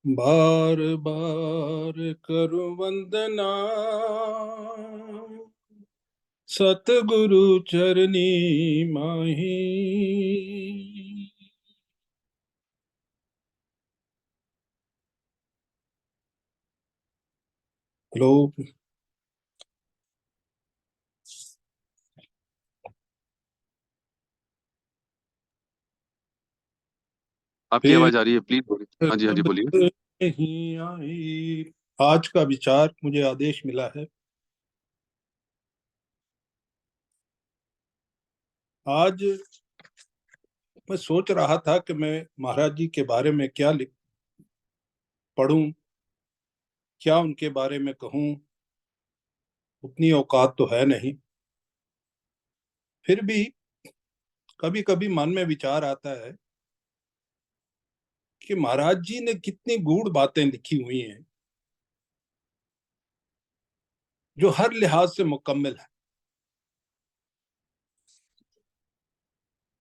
बार बार करूं वंदना सतगुरु चरनी माही। हेलो। आपकी आवाज आ रही है, प्लीज बोलिए। हाँ जी, हाँ जी, बोलिए। नहीं आई। आज का विचार मुझे आदेश मिला है। आज मैं सोच रहा था कि मैं महाराज जी के बारे में क्या लिख पढ़ूं, क्या उनके बारे में कहूं। उतनी औकात तो है नहीं, फिर भी कभी कभी मन में विचार आता है कि महाराज जी ने कितनी गूढ़ बातें लिखी हुई हैं जो हर लिहाज से मुकम्मल है।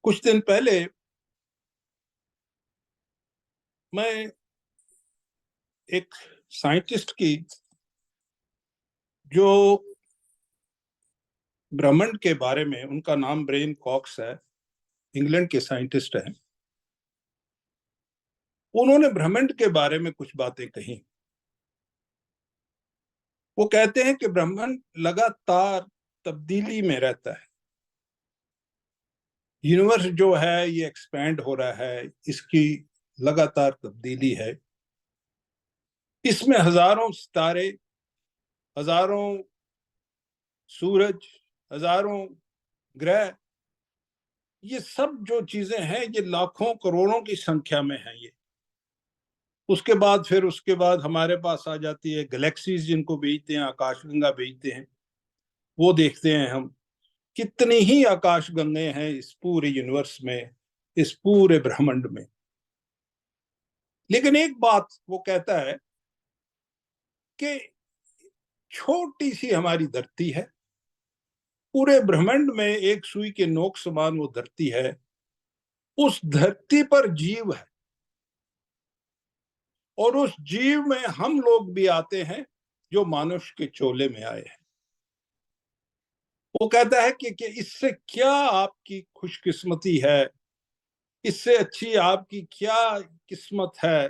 कुछ दिन पहले मैं एक साइंटिस्ट की, जो ब्रह्मांड के बारे में, उनका नाम ब्रेन कॉक्स है, इंग्लैंड के साइंटिस्ट हैं, उन्होंने ब्रह्मांड के बारे में कुछ बातें कही। वो कहते हैं कि ब्रह्मांड लगातार तब्दीली में रहता है। यूनिवर्स जो है ये एक्सपैंड हो रहा है, इसकी लगातार तब्दीली है। इसमें हजारों सितारे, हजारों सूरज, हजारों ग्रह, ये सब जो चीजें हैं ये लाखों करोड़ों की संख्या में है। ये उसके बाद हमारे पास आ जाती है गैलेक्सीज, जिनको भेजते हैं, आकाशगंगा भेजते हैं। वो देखते हैं हम, कितनी ही आकाश गंगे हैं इस पूरे यूनिवर्स में, इस पूरे ब्रह्मांड में। लेकिन एक बात वो कहता है कि छोटी सी हमारी धरती है, पूरे ब्रह्मांड में एक सुई के नोक समान वो धरती है। उस धरती पर जीव है और उस जीव में हम लोग भी आते हैं जो मानुष के चोले में आए हैं। वो कहता है कि इससे क्या आपकी खुशकिस्मती है, इससे अच्छी आपकी क्या किस्मत है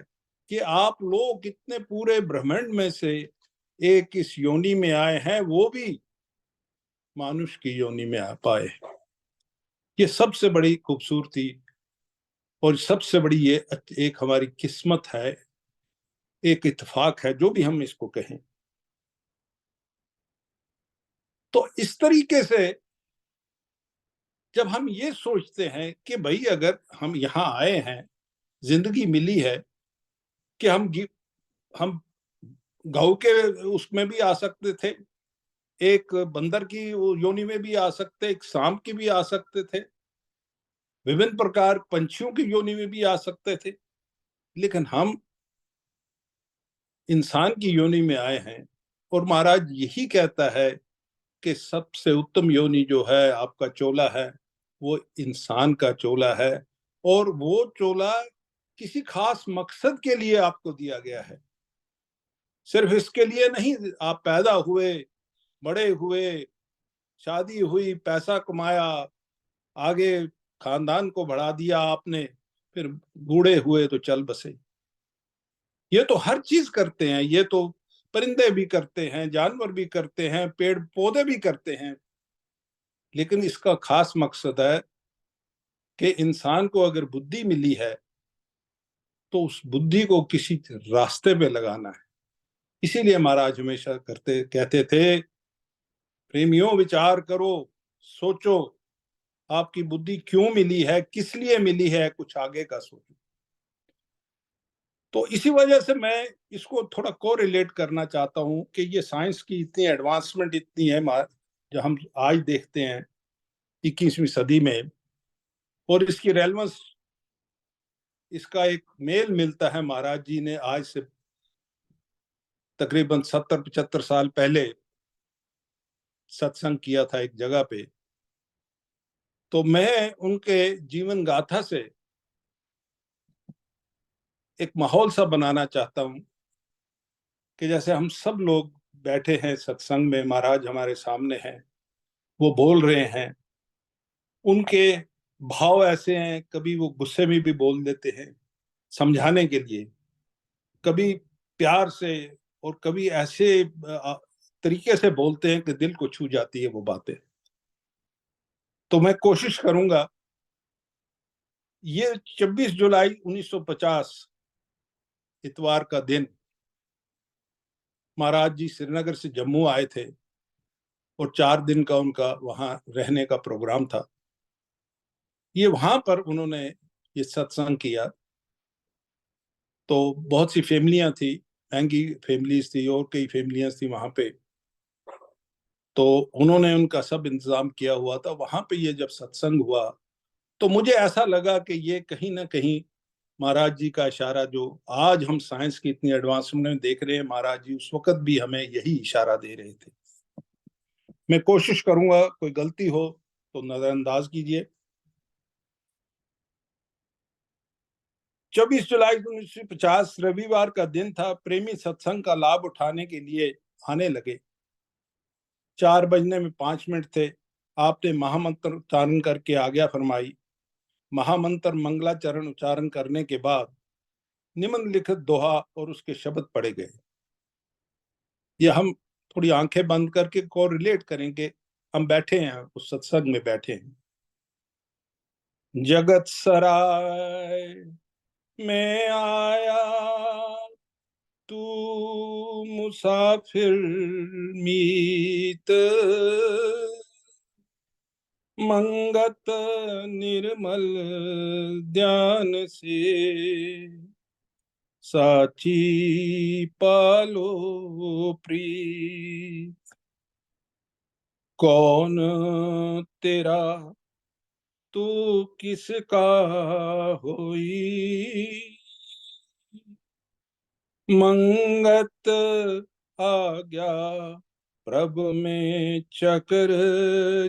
कि आप लोग इतने पूरे ब्रह्मांड में से एक इस योनि में आए हैं, वो भी मानुष की योनि में आ पाए। ये सबसे बड़ी खूबसूरती और सबसे बड़ी ये एक हमारी किस्मत है, एक इत्तेफाक है, जो भी हम इसको कहें। तो इस तरीके से जब हम ये सोचते हैं कि भाई अगर हम यहाँ आए हैं, जिंदगी मिली है, कि हम गौ के उसमें भी आ सकते थे, एक बंदर की योनि में भी आ सकते, एक सांप की भी आ सकते थे, विभिन्न प्रकार पंछियों की योनि में भी आ सकते थे, लेकिन हम इंसान की योनि में आए हैं। और महाराज यही कहता है कि सबसे उत्तम योनि जो है आपका चोला है, वो इंसान का चोला है। और वो चोला किसी खास मकसद के लिए आपको दिया गया है, सिर्फ इसके लिए नहीं। आप पैदा हुए, बड़े हुए, शादी हुई, पैसा कमाया, आगे खानदान को बढ़ा दिया आपने, फिर बूढ़े हुए तो चल बसे। ये तो हर चीज करते हैं, ये तो परिंदे भी करते हैं, जानवर भी करते हैं, पेड़ पौधे भी करते हैं। लेकिन इसका खास मकसद है कि इंसान को अगर बुद्धि मिली है तो उस बुद्धि को किसी रास्ते पे लगाना है। इसीलिए महाराज हमेशा करते कहते थे, प्रेमियों विचार करो, सोचो, आपकी बुद्धि क्यों मिली है, किस लिए मिली है, कुछ आगे का सोचो। तो इसी वजह से मैं इसको थोड़ा को रिलेट करना चाहता हूं कि ये साइंस की इतनी एडवांसमेंट इतनी है जो हम आज देखते हैं 21वीं सदी में, और इसकी रेलेवेंस, इसका एक मेल मिलता है। महाराज जी ने आज से तकरीबन 70-75 साल पहले सत्संग किया था एक जगह पे। तो मैं उनके जीवन गाथा से एक माहौल सा बनाना चाहता हूं कि जैसे हम सब लोग बैठे हैं सत्संग में, महाराज हमारे सामने हैं, वो बोल रहे हैं, उनके भाव ऐसे हैं, कभी वो गुस्से में भी बोल देते हैं समझाने के लिए, कभी प्यार से, और कभी ऐसे तरीके से बोलते हैं कि दिल को छू जाती है वो बातें। तो मैं कोशिश करूंगा, ये 26 जुलाई 1950 इतवार का दिन, महाराज जी श्रीनगर से जम्मू आए थे और 4 दिन का उनका वहां रहने का प्रोग्राम था। ये वहां पर उन्होंने ये सत्संग किया। तो बहुत सी फैमिलियां थी, महंगी फैमिलीज थी, और कई फैमिलियां थी वहां पे। तो उन्होंने उनका सब इंतजाम किया हुआ था। वहां पे ये जब सत्संग हुआ तो मुझे ऐसा लगा कि ये कहीं ना कहीं महाराज जी का इशारा, जो आज हम साइंस की इतनी एडवांसमेंट में देख रहे हैं, महाराज जी उस वक्त भी हमें यही इशारा दे रहे थे। मैं कोशिश करूंगा, कोई गलती हो तो नजरअंदाज कीजिए। 24 जुलाई 1950 रविवार का दिन था। प्रेमी सत्संग का लाभ उठाने के लिए आने लगे। 4 बजने में 5 मिनट थे। आपने महामंत्र उच्चारण करके आज्ञा फरमाई। महामंत्र मंगलाचरण उच्चारण करने के बाद निम्नलिखित दोहा और उसके शब्द पढ़े गए। ये हम थोड़ी आंखें बंद करके को रिलेट करेंगे। हम बैठे हैं, उस सत्संग में बैठे हैं। जगत सराय में आया तू मुसाफिर मीत, मंगत निर्मल ध्यान से साची पालो प्रीत। कौन तेरा तू किसका होई, मंगत आज्ञा प्रभ में चक्र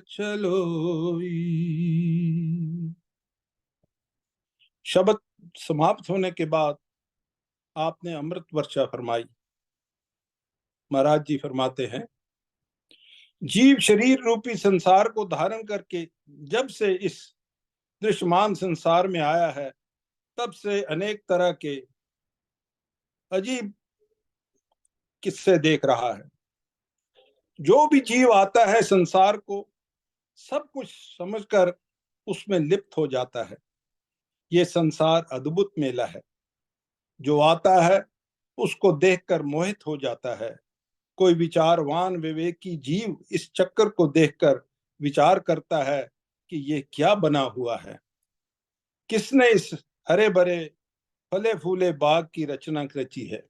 चलोई। शब्द समाप्त होने के बाद आपने अमृत वर्षा फरमाई। महाराज जी फरमाते हैं, जीव शरीर रूपी संसार को धारण करके जब से इस दृश्यमान संसार में आया है, तब से अनेक तरह के अजीब किस्से देख रहा है। जो भी जीव आता है संसार को सब कुछ समझकर उसमें लिप्त हो जाता है। ये संसार अद्भुत मेला है। जो आता है उसको देखकर मोहित हो जाता है। कोई विचारवान विवेकी जीव इस चक्कर को देखकर विचार करता है कि ये क्या बना हुआ है, किसने इस हरे भरे फले फूले बाग की रचना रची है।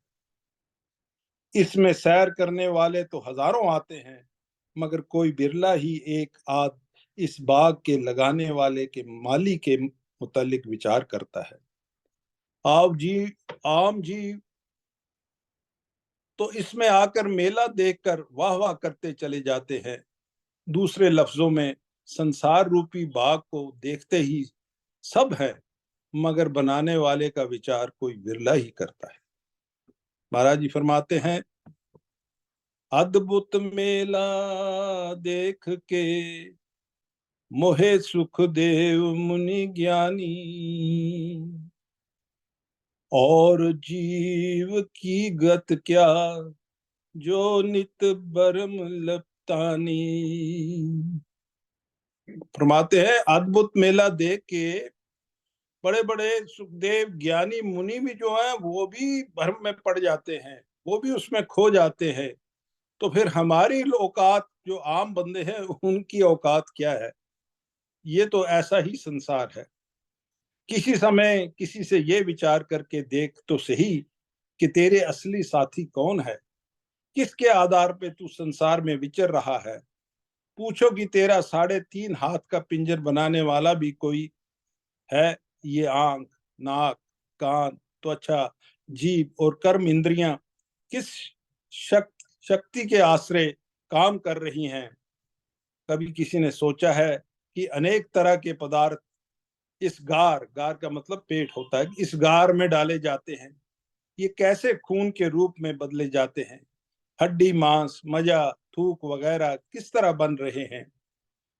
इसमें सैर करने वाले तो हजारों आते हैं, मगर कोई बिरला ही एक आध इस बाग के लगाने वाले के माली के मुतालिक विचार करता है। आप जी, आम जी तो इसमें आकर मेला देखकर वाह वाह करते चले जाते हैं। दूसरे लफ्जों में, संसार रूपी बाग को देखते ही सब है, मगर बनाने वाले का विचार कोई बिरला ही करता है। महाराज जी फरमाते हैं, अद्भुत मेला देख के मोहे सुख देव मुनि ज्ञानी, और जीव की गत क्या जो नित बरम लपतानी। फरमाते हैं, अद्भुत मेला देख के बड़े बड़े सुखदेव ज्ञानी मुनि भी जो हैं वो भी भ्रम में पड़ जाते हैं, वो भी उसमें खो जाते हैं। तो फिर हमारी औकात जो आम बंदे हैं उनकी औकात क्या है। ये तो ऐसा ही संसार है। किसी समय किसी से ये विचार करके देख तो सही कि तेरे असली साथी कौन है, किसके आधार पे तू संसार में विचर रहा है। पूछो कि तेरा 3.5 हाथ का पिंजर बनाने वाला भी कोई है। ये आंख, नाक, कान, त्वचा, जीभ और कर्म इंद्रियां किस शक्ति के आश्रय काम कर रही हैं। कभी किसी ने सोचा है कि अनेक तरह के पदार्थ इस गार, गार का मतलब पेट होता है, इस गार में डाले जाते हैं। ये कैसे खून के रूप में बदले जाते हैं? हड्डी, मांस, मजा, थूक वगैरह किस तरह बन रहे हैं?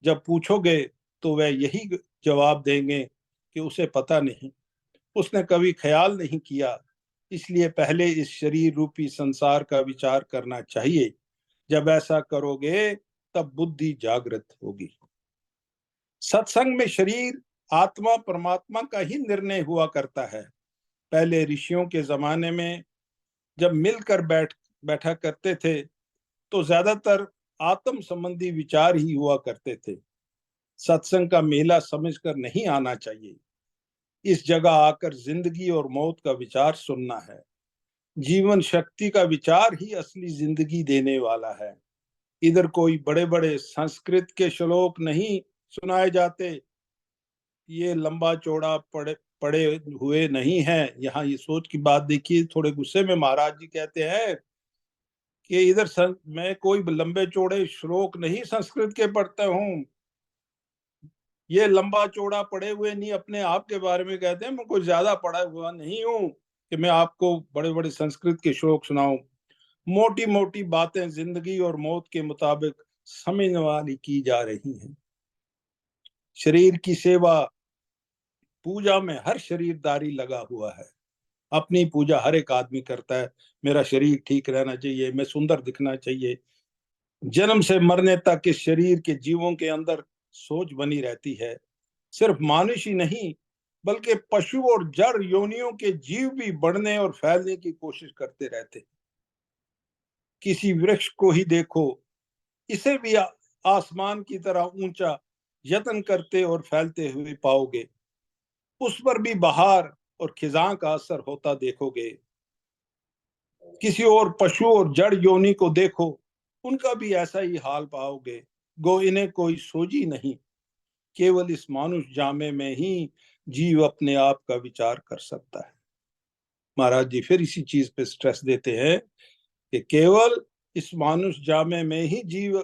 जब पूछोगे तो वह यही जवाब देंगे कि उसे पता नहीं, उसने कभी ख्याल नहीं किया। इसलिए पहले इस शरीर रूपी संसार का विचार करना चाहिए। जब ऐसा करोगे तब बुद्धि जागृत होगी। सत्संग में शरीर, आत्मा, परमात्मा का ही निर्णय हुआ करता है। पहले ऋषियों के जमाने में जब मिलकर बैठा करते थे तो ज्यादातर आत्म संबंधी विचार ही हुआ करते थे। सत्संग का मेला समझकर नहीं आना चाहिए। इस जगह आकर जिंदगी और मौत का विचार सुनना है। जीवन शक्ति का विचार ही असली जिंदगी देने वाला है। इधर कोई बड़े बड़े संस्कृत के श्लोक नहीं सुनाए जाते। ये लंबा चौड़ा पड़े पड़े हुए नहीं है। यहाँ ये सोच की बात देखिए, थोड़े गुस्से में महाराज जी कहते हैं कि इधर मैं कोई लंबे चौड़े श्लोक नहीं संस्कृत के पढ़ता हूँ। ये लंबा चौड़ा पढ़े हुए नहीं, अपने आप के बारे में कहते हैं। मैं कोई ज्यादा पढ़ा हुआ नहीं हूँ कि मैं आपको बड़े बड़े संस्कृत के श्लोक सुनाऊं। मोटी मोटी बातें जिंदगी और मौत के मुताबिक समझने वाली की जा रही हैं। शरीर की सेवा, पूजा में हर शरीरदारी लगा हुआ है। अपनी पूजा हर एक आदमी करता है। मेरा शरीर ठीक रहना चाहिए, मैं सुंदर दिखना चाहिए। जन्म से मरने तक इस शरीर के जीवों के अंदर सोच बनी रहती है। सिर्फ मानुष ही नहीं बल्कि पशु और जड़ योनियों के जीव भी बढ़ने और फैलने की कोशिश करते रहते। किसी वृक्ष को ही देखो, इसे भी आसमान की तरह ऊंचा यत्न करते और फैलते हुए पाओगे। उस पर भी बहार और खिजां का असर होता देखोगे। किसी और पशु और जड़ योनि को देखो, उनका भी ऐसा ही हाल पाओगे। गो इन्हें कोई सोजी नहीं। केवल इस मानुष जामे में ही जीव अपने आप का विचार कर सकता है। महाराज जी फिर इसी चीज पे स्ट्रेस देते हैं कि केवल इस मानुष जामे में ही जीव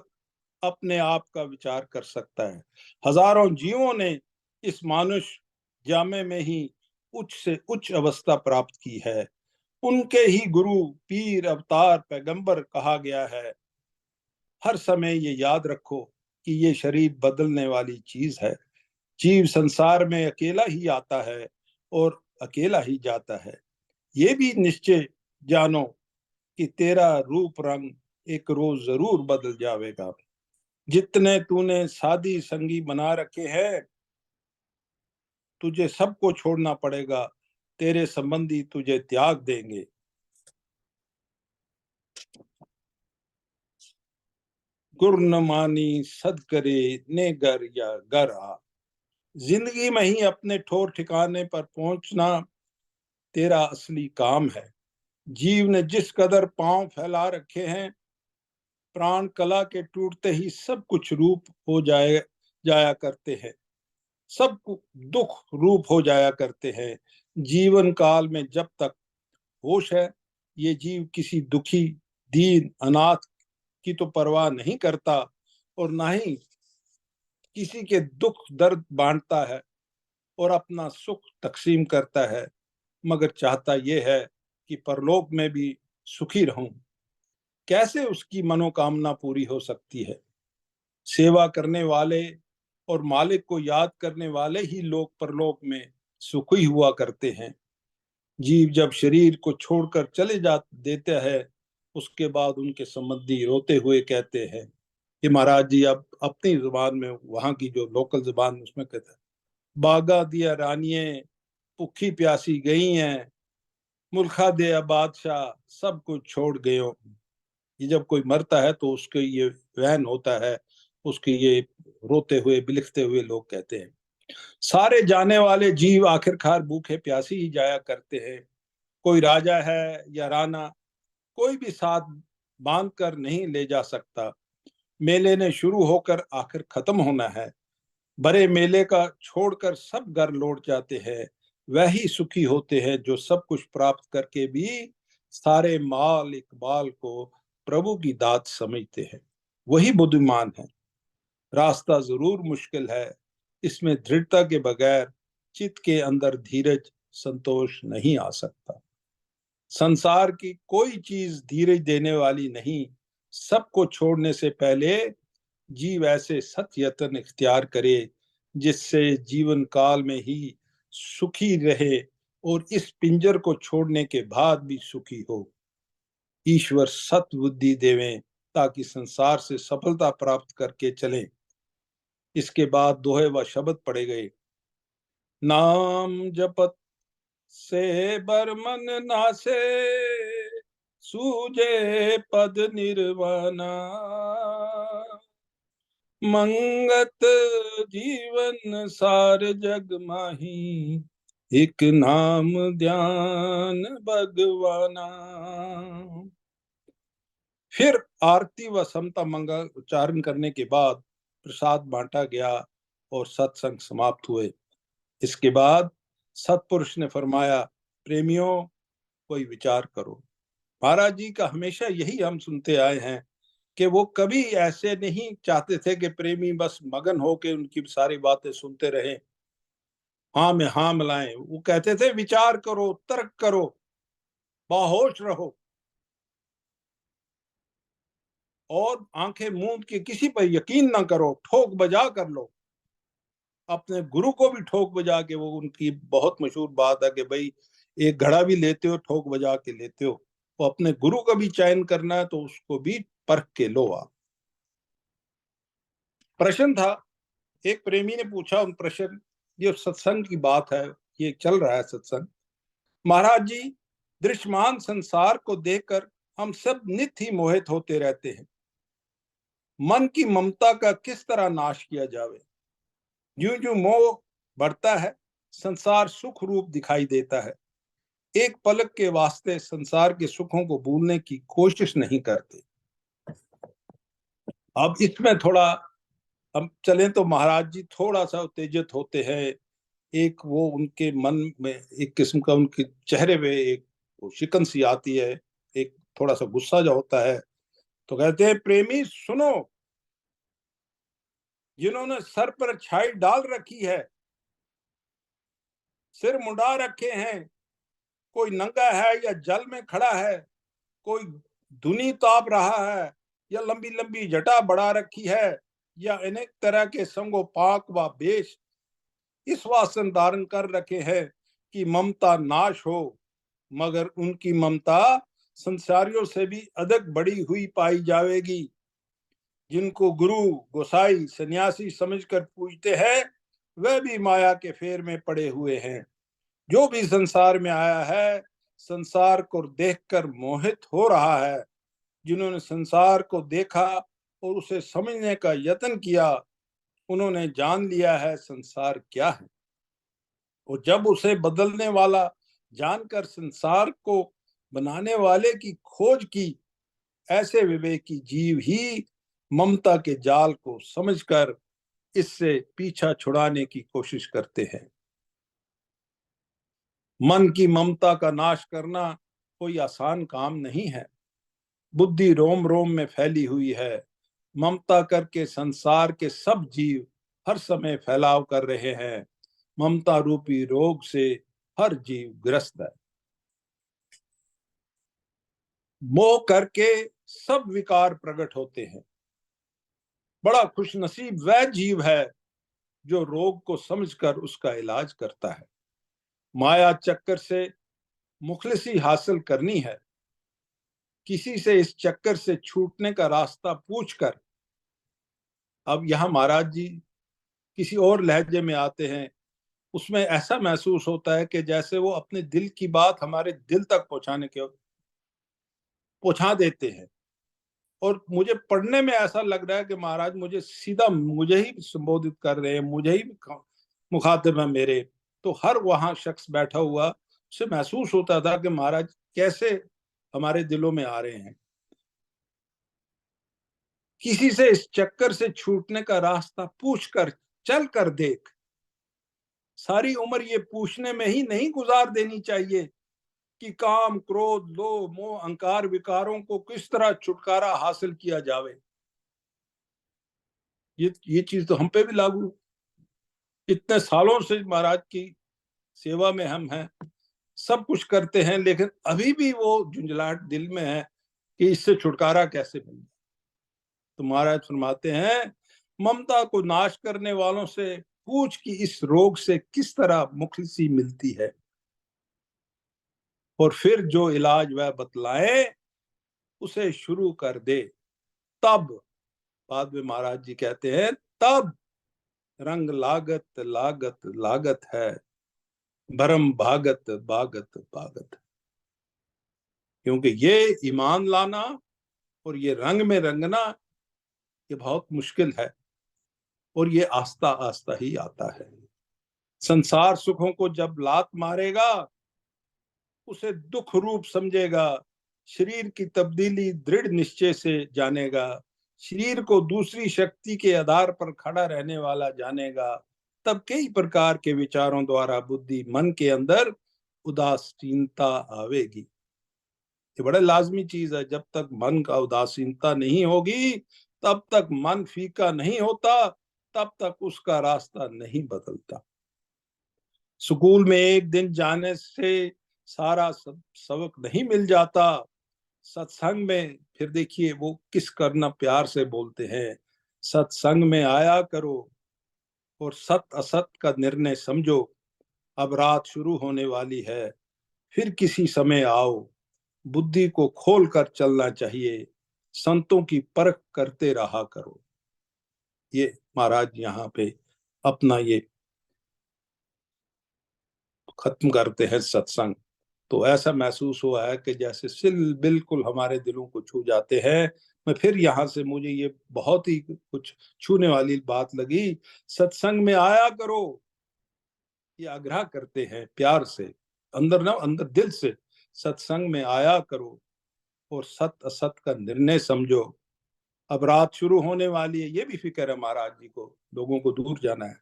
अपने आप का विचार कर सकता है। हजारों जीवों ने इस मानुष जामे में ही उच्च से उच्च अवस्था प्राप्त की है। उनके ही गुरु, पीर, अवतार, पैगंबर कहा गया है। हर समय ये याद रखो कि ये शरीर बदलने वाली चीज है। जीव संसार में अकेला ही आता है और अकेला ही जाता है। ये भी निश्चय जानो कि तेरा रूप रंग एक रोज जरूर बदल जाएगा। जितने तूने साधी संगी बना रखे हैं, तुझे सबको छोड़ना पड़ेगा। तेरे संबंधी तुझे त्याग देंगे। गुर न मानी सद करे, ने घर या घर आ। जिंदगी में ही अपने ठोर ठिकाने पर पहुंचना तेरा असली काम है। जीव ने जिस कदर पांव फैला रखे हैं, प्राण कला के टूटते ही सब कुछ रूप हो जाया करते हैं। सब दुख रूप हो जाया करते हैं। जीवन काल में जब तक होश है, ये जीव किसी दुखी, दीन, अनाथ की तो परवाह नहीं करता और ना ही किसी के दुख दर्द बांटता है और अपना सुख तकसीम करता है, मगर चाहता यह है कि परलोक में भी सुखी रहूं। कैसे उसकी मनोकामना पूरी हो सकती है? सेवा करने वाले और मालिक को याद करने वाले ही लोग परलोक में सुखी हुआ करते हैं। जीव जब शरीर को छोड़कर चले जा देते हैं, उसके बाद उनके संबंधी रोते हुए कहते हैं कि महाराज जी अब अपनी जुबान में, वहां की जो लोकल जुबान उसमें कहते हैं, बागा दिया रानिये भुखी प्यासी गई हैं, मुल्खा दे बादशाह सब कुछ छोड़ गए। ये जब कोई मरता है तो उसके ये वहन होता है, उसके ये रोते हुए बिलखते हुए लोग कहते हैं। सारे जाने वाले जीव आखिरकार भूखे प्यासी ही जाया करते हैं। कोई राजा है या राना, कोई भी साथ बांध कर नहीं ले जा सकता। मेले ने शुरू होकर आखिर खत्म होना है। बड़े मेले का छोड़कर सब घर लौट जाते हैं। वही सुखी होते हैं जो सब कुछ प्राप्त करके भी सारे माल इकबाल को प्रभु की दात समझते हैं। वही बुद्धिमान है। रास्ता जरूर मुश्किल है, इसमें दृढ़ता के बगैर चित्त के अंदर धीरज संतोष नहीं आ सकता। संसार की कोई चीज धीरज देने वाली नहीं। सबको छोड़ने से पहले जीव ऐसे सत यत्न इख्तियार करे जिससे जीवन काल में ही सुखी रहे और इस पिंजर को छोड़ने के बाद भी सुखी हो। ईश्वर सत बुद्धि देवें ताकि संसार से सफलता प्राप्त करके चलें। इसके बाद दोहे व शब्द पढ़े गए। नाम जपत से बरमन नासे, सूजे पद निर्वाणा। मंगत जीवन सार जग माही, एक नाम ध्यान भगवाना। फिर आरती व समता मंगल उच्चारण करने के बाद प्रसाद बांटा गया और सत्संग समाप्त हुए। इसके बाद सतपुरुष ने फरमाया, प्रेमियों कोई विचार करो। महाराज जी का हमेशा यही हम सुनते आए हैं कि वो कभी ऐसे नहीं चाहते थे कि प्रेमी बस मगन होके उनकी सारी बातें सुनते रहे, हाँ में हाँ मिलाएं। वो कहते थे विचार करो, तर्क करो, बाहोश रहो और आंखें मूंद के किसी पर यकीन ना करो, ठोक बजा कर लो। अपने गुरु को भी ठोक बजा के, वो उनकी बहुत मशहूर बात है कि भाई एक घड़ा भी लेते हो ठोक बजा के लेते हो, तो अपने गुरु का भी चयन करना है तो उसको भी परख के लो आप। प्रश्न था, एक प्रेमी ने पूछा उन प्रश्न, ये सत्संग की बात है, ये चल रहा है सत्संग। महाराज जी, दृश्यमान संसार को देखकर हम सब नित्य ही मोहित होते रहते हैं। मन की ममता का किस तरह नाश किया जावे। यूं जो मोह बढ़ता है, संसार सुख रूप दिखाई देता है। एक पलक के वास्ते संसार के सुखों को भूलने की कोशिश नहीं करते। अब इसमें थोड़ा हम चलें तो महाराज जी थोड़ा सा उत्तेजित होते हैं। एक वो उनके मन में एक किस्म का, उनके चेहरे पे एक शिकन सी आती है, एक थोड़ा सा गुस्सा जो होता है। तो कहते हैं, प्रेमी सुनो, जिन्होंने सर पर छाई डाल रखी है, सिर मुंडा रखे हैं, कोई नंगा है या जल में खड़ा है, कोई धुनी ताप रहा है या लंबी लंबी जटा बढ़ा रखी है, या अनेक तरह के संगो पाक व बेश इस वासन धारण कर रखे हैं कि ममता नाश हो, मगर उनकी ममता संसारियों से भी अधिक बढ़ी हुई पाई जाएगी। जिनको गुरु गोसाई सन्यासी समझकर पूजते हैं, वह भी माया के फेर में पड़े हुए हैं। जो भी संसार में आया है, संसार को देखकर मोहित हो रहा है। जिन्होंने संसार को देखा और उसे समझने का यत्न किया, उन्होंने जान लिया है संसार क्या है। और जब उसे बदलने वाला जानकर संसार को बनाने वाले की खोज की, ऐसे विवेकी जीव ही ममता के जाल को समझकर इससे पीछा छुड़ाने की कोशिश करते हैं। मन की ममता का नाश करना कोई आसान काम नहीं है। बुद्धि रोम रोम में फैली हुई है। ममता करके संसार के सब जीव हर समय फैलाव कर रहे हैं। ममता रूपी रोग से हर जीव ग्रस्त है। मोह करके सब विकार प्रकट होते हैं। बड़ा खुशनसीब वह जीव है जो रोग को समझकर उसका इलाज करता है। माया चक्कर से मुखलिसी हासिल करनी है, किसी से इस चक्कर से छूटने का रास्ता पूछकर। अब यहाँ महाराज जी किसी और लहजे में आते हैं। उसमें ऐसा महसूस होता है कि जैसे वो अपने दिल की बात हमारे दिल तक पहुंचा देते हैं। और मुझे पढ़ने में ऐसा लग रहा है कि महाराज मुझे सीधा मुझे ही संबोधित कर रहे हैं, मुझे ही मुखातिब है मेरे। तो हर वहां शख्स बैठा हुआ, उसे महसूस होता था कि महाराज कैसे हमारे दिलों में आ रहे हैं। किसी से इस चक्कर से छूटने का रास्ता पूछ कर चल कर देख। सारी उम्र ये पूछने में ही नहीं गुजार देनी चाहिए कि काम क्रोध लोभ मोह अहंकार विकारों को किस तरह छुटकारा हासिल किया जावे। ये चीज तो हम पे भी लागू। इतने सालों से महाराज की सेवा में हम हैं, सब कुछ करते हैं, लेकिन अभी भी वो झुंझलाहट दिल में है कि इससे छुटकारा कैसे मिल जाए। तो महाराज फरमाते हैं, ममता को नाश करने वालों से पूछ कि इस रोग से किस तरह मुखलिसी मिलती है, और फिर जो इलाज वह बतलाए उसे शुरू कर दे। तब बाद में महाराज जी कहते हैं, तब रंग लागत लागत लागत है, भरम भागत भागत भागत। क्योंकि ये ईमान लाना और ये रंग में रंगना ये बहुत मुश्किल है, और ये आस्ता आस्ता ही आता है। संसार सुखों को जब लात मारेगा उसे दुख रूप समझेगा, शरीर की तब्दीली दृढ़ निश्चय से जानेगा, शरीर को दूसरी शक्ति के आधार पर खड़ा रहने वाला जानेगा, तब कई प्रकार के विचारों द्वारा बुद्धि मन के अंदर उदासीनता आवेगी। ये बड़ा लाजमी चीज है, जब तक मन का उदासीनता नहीं होगी, तब तक मन फीका नहीं होता, तब तक उसका रास्ता नहीं बदलता। स्कूल में एक दिन जाने से सारा सबक नहीं मिल जाता, सत्संग में फिर देखिए वो किस करना प्यार से बोलते हैं, सत्संग में आया करो और सत असत का निर्णय समझो, अब रात शुरू होने वाली है, फिर किसी समय आओ, बुद्धि को खोल कर चलना चाहिए, संतों की परख करते रहा करो। ये महाराज यहाँ पे अपना ये खत्म करते हैं सत्संग। तो ऐसा महसूस हुआ है कि जैसे सिल बिल्कुल हमारे दिलों को छू जाते हैं। मैं फिर यहाँ से, मुझे ये बहुत ही कुछ छूने वाली बात लगी, सत्संग में आया करो, ये आग्रह करते हैं प्यार से, अंदर ना अंदर दिल से, सत्संग में आया करो और सत असत का निर्णय समझो, अब रात शुरू होने वाली है। ये भी फिक्र है महाराज जी को, लोगों को दूर जाना है,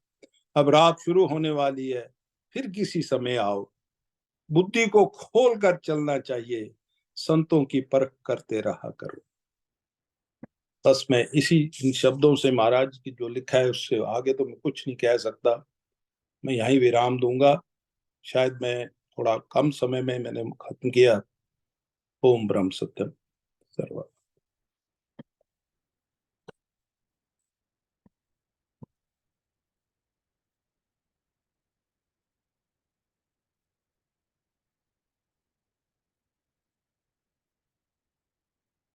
अब रात शुरू होने वाली है, फिर किसी समय आओ, बुद्धि को खोल कर चलना चाहिए, संतों की परख करते रहा करो। बस मैं इसी इन शब्दों से, महाराज की जो लिखा है उससे आगे तो मैं कुछ नहीं कह सकता, मैं यहीं विराम दूंगा। शायद मैं थोड़ा कम समय में मैंने खत्म किया। ओम ब्रह्म सत्यम सर्वम।